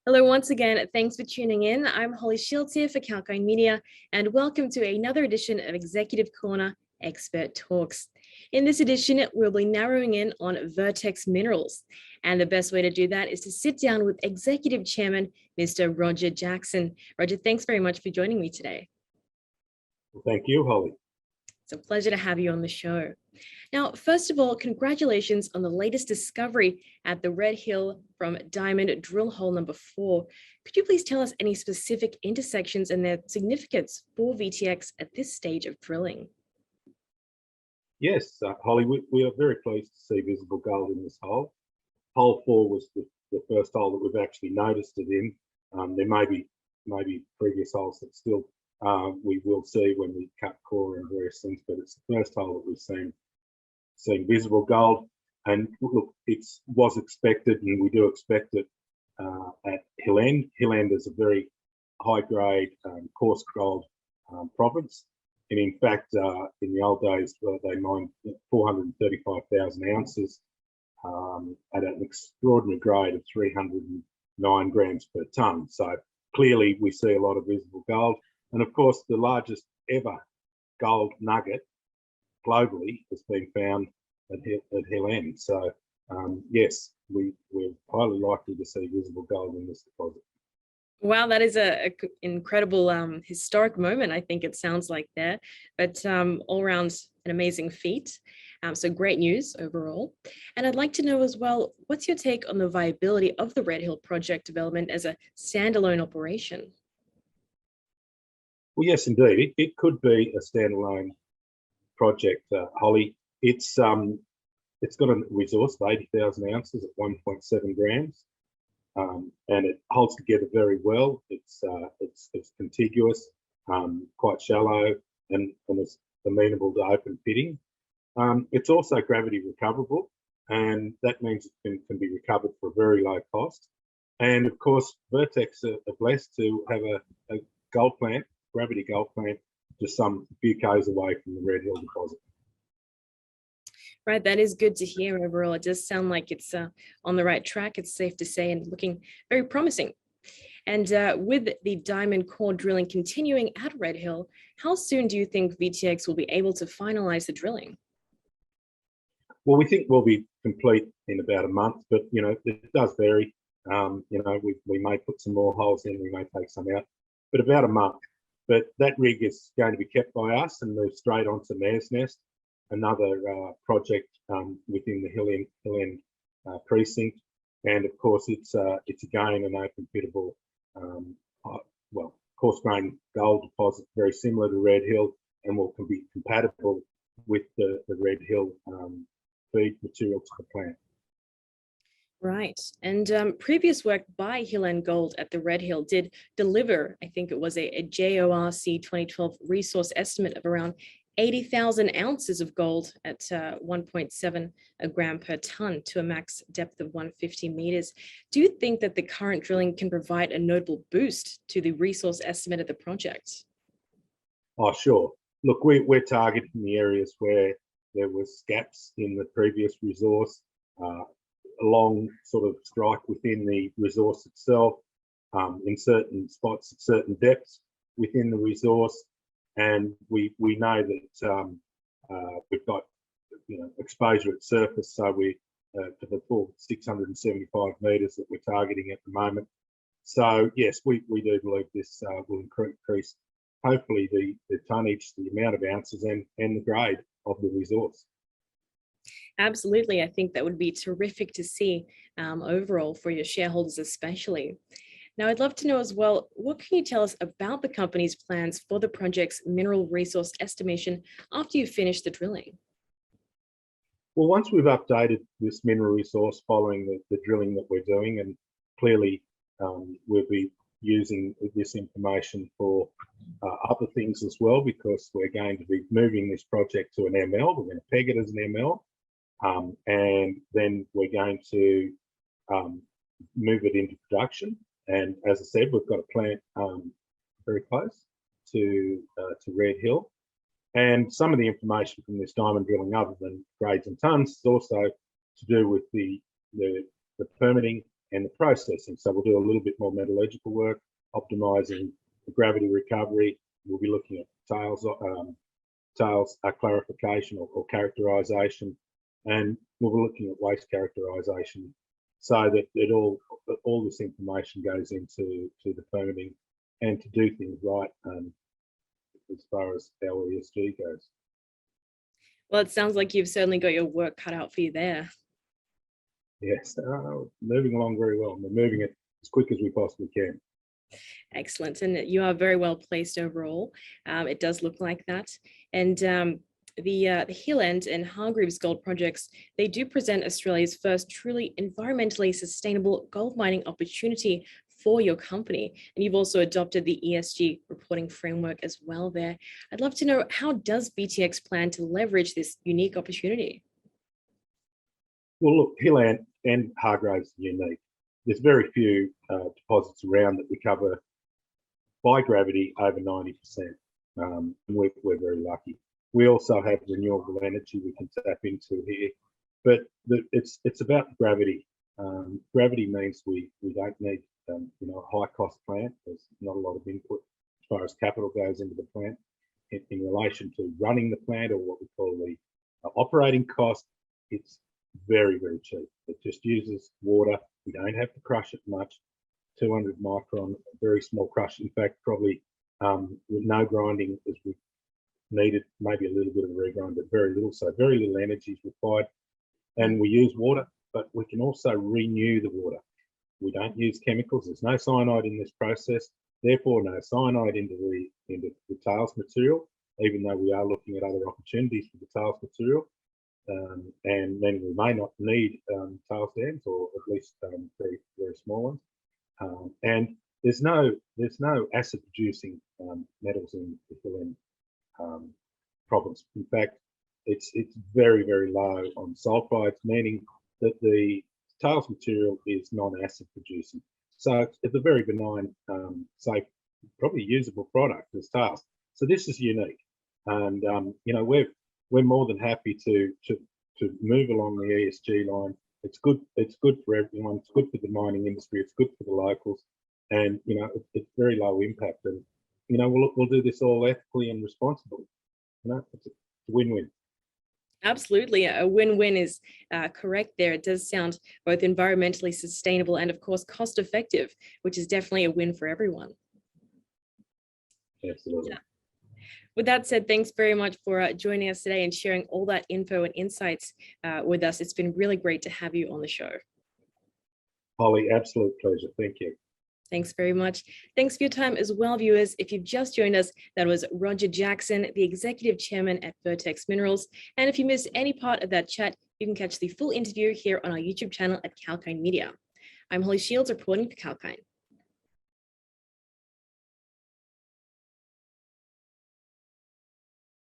Hello once again, thanks for tuning in. I'm Holly Shields here for Kalkine Media, and welcome to another edition of Executive Corner Expert Talks. In this edition, we'll be narrowing in on Vertex Minerals, and the best way to do that is to sit down with Executive Chairman, Mr. Roger Jackson. Roger, thanks very much for joining me today. Well, thank you, Holly. It's a pleasure to have you on the show. Now, first of all, congratulations on the latest discovery at the Red Hill from Diamond Drill Hole number 4. Could you please tell us any specific intersections and their significance for VTX at this stage of drilling? Yes, Holly, we are very pleased to see visible gold in this hole. Hole 4 was the first hole that we've actually noticed it in. There may be previous holes that still we will see when we cut core and various things, but it's the first hole that we've seen visible gold. And look, it was expected, and we do expect it at Hill End. Hill End is a very high grade coarse gold province, and in fact in the old days they mined 435,000 ounces at an extraordinary grade of 309 grams per tonne. So clearly we see a lot of visible gold. And of course, the largest ever gold nugget globally has been found at Hill End. So yes, we're highly likely to see visible gold in this deposit. Wow, that is an incredible historic moment, I think it sounds like there, but all around an amazing feat. So great news overall. And I'd like to know as well, what's your take on the viability of the Red Hill project development as a standalone operation? Well, yes, indeed. It could be a standalone project, Holly. It's got a resource of 80,000 ounces at 1.7 grams, and it holds together very well. It's contiguous, quite shallow, and it's amenable to open pitting. It's also gravity recoverable, and that means it can be recovered for a very low cost. And of course, Vertex are blessed to have a gold plant, gravity gold plant, just some few k's away from the Red Hill deposit. Right, that is good to hear overall. It does sound like it's on the right track, it's safe to say, and looking very promising. And with the diamond core drilling continuing at Red Hill, how soon do you think VTX will be able to finalize the drilling? Well, we think we'll be complete in about a month, but you know, it does vary. You know, we may put some more holes in, we may take some out, but about a month. But that rig is going to be kept by us and move straight onto Mare's Nest, another project within the Hill End precinct. And of course, it's again an open pittable, well, coarse grain gold deposit, very similar to Red Hill, and will be compatible with the Red Hill feed material to the plant. Right. And previous work by Hill End Gold at the Red Hill did deliver, I think it was a JORC 2012 resource estimate of around 80,000 ounces of gold at 1.7 a gram per ton to a max depth of 150 meters. Do you think that the current drilling can provide a notable boost to the resource estimate of the project? Oh, sure. Look, we're targeting the areas where there was gaps in the previous resource, along sort of strike within the resource itself, in certain spots at certain depths within the resource, and we know that we've got exposure at surface, so we for the full 675 meters that we're targeting at the moment. So yes, we do believe this will increase hopefully the tonnage, the amount of ounces, and the grade of the resource. Absolutely. I think that would be terrific to see overall for your shareholders especially. Now, I'd love to know as well, what can you tell us about the company's plans for the project's mineral resource estimation after you finish the drilling? Well, once we've updated this mineral resource following the drilling that we're doing, and clearly we'll be using this information for other things as well, because we're going to be moving this project to an ML. We're going to peg it as an ML. And then we're going to move it into production. And as I said, we've got a plant very close to Red Hill. And some of the information from this diamond drilling, other than grades and tons, is also to do with the permitting and the processing. So we'll do a little bit more metallurgical work, optimizing the gravity recovery. We'll be looking at tails clarification or characterization, and we'll be looking at waste characterization, so that all this information goes into the permitting and to do things right as far as our ESG goes. Well, it sounds like you've certainly got your work cut out for you there. Yes, moving along very well. We're moving it as quick as we possibly can. Excellent. And you are very well placed overall. It does look like that. And the Hill End and Hargreaves gold projects, they do present Australia's first truly environmentally sustainable gold mining opportunity for your company. And you've also adopted the ESG reporting framework as well there. I'd love to know, how does VTX plan to leverage this unique opportunity? Well, look, Hill End and Hargreaves are unique. There's very few deposits around that recover by gravity over 90%. We're very lucky. We also have renewable energy we can tap into here, but it's about gravity. Gravity means we don't need a high cost plant. There's not a lot of input as far as capital goes into the plant. In relation to running the plant, or what we call the operating cost, it's very, very cheap. It just uses water. We don't have to crush it much. 200 micron, very small crush. In fact, probably with no grinding as we needed, maybe a little bit of a regrind, but very little. So very little energy is required. And we use water, but we can also renew the water. We don't use chemicals. There's no cyanide in this process. Therefore, no cyanide into the tails material, even though we are looking at other opportunities for the tails material. And then we may not need tails dams, or at least very, very small ones. And there's no acid producing metals in the Hill End province. In fact, it's very, very low on sulfides, meaning that the tails material is non-acid producing. So it's a very benign, safe, probably usable product as tails. So this is unique, and we're more than happy to move along the ESG line. It's good for everyone. It's good for the mining industry. It's good for the locals, and it's very low impact. And we'll do this all ethically and responsibly. It's a win-win. Absolutely. A win-win is correct there. It does sound both environmentally sustainable and, of course, cost effective, which is definitely a win for everyone. Absolutely. Yeah. With that said, thanks very much for joining us today and sharing all that info and insights with us. It's been really great to have you on the show. Holly, absolute pleasure. Thank you. Thanks very much. Thanks for your time as well, viewers. If you've just joined us, that was Roger Jackson, the Executive Chairman at Vertex Minerals. And if you missed any part of that chat, you can catch the full interview here on our YouTube channel at Kalkine Media. I'm Holly Shields, reporting for Kalkine.